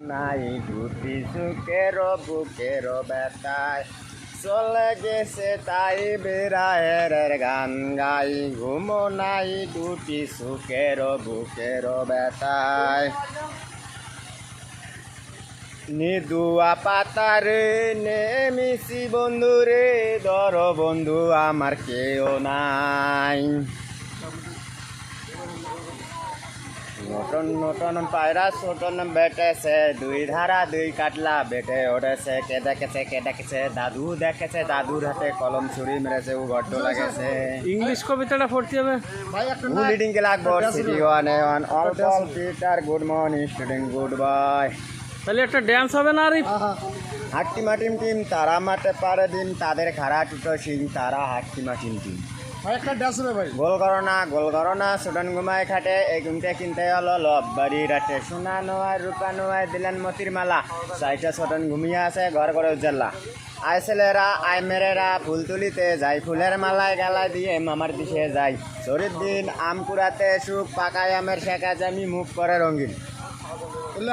নাই দুটি সুখের বুকের ব্যথায় চলে গেছে তাই বেড়ায়ের গান গাই ঘুমো নাই দুটি সুখের বুকের ব্যথায় নিদুয়া পাতারে নেমিছি বন্ধুরে ধর বন্ধু আমার কেউ নাই নতুন নতুন পায়রা ছোটন বেটেছে দুই ধারা দুই কাটলা বেটে ওঠেছে কে দেখেছে দাদু দেখেছে দাদুর হাতে কলম ছুরি মেরেছে ও গড্ড লাগেছে ইংলিশ কবিতাটা পড়তে হবে লিডিং কে লাগবো সিটি ওয়ানে one all call Peter good morning student good bye তাহলে একটা ড্যান্স হবে না আরিফ? হাট্টিমা টিম তারা মাঠে পারে দিন তাদের খাড়া টুটো সিং তারা হাট্টিমা টিম একটা ড্যান্স হবে ভাই। গোল করো না সুডান ঘুমায় খাটে এই ঘুমতে কিনতে হলো লব বাড়ি রাতে সোনা নোয়ায় রূপা নোয়ায় দিলেন মতির মালা সাইটা ছোটন ঘুমিয়ে আছে ঘর করে উজ্জ্বলা আয় ছেলেরা আয় মেরেরা ফুল তুলিতে যাই ফুলের মালায় গালায় দিয়ে মামার দিশে যাই শরীর দিন আম কুড়াতে সুখ পাকায় আমের শেখা জামি মুখ করে রঙিন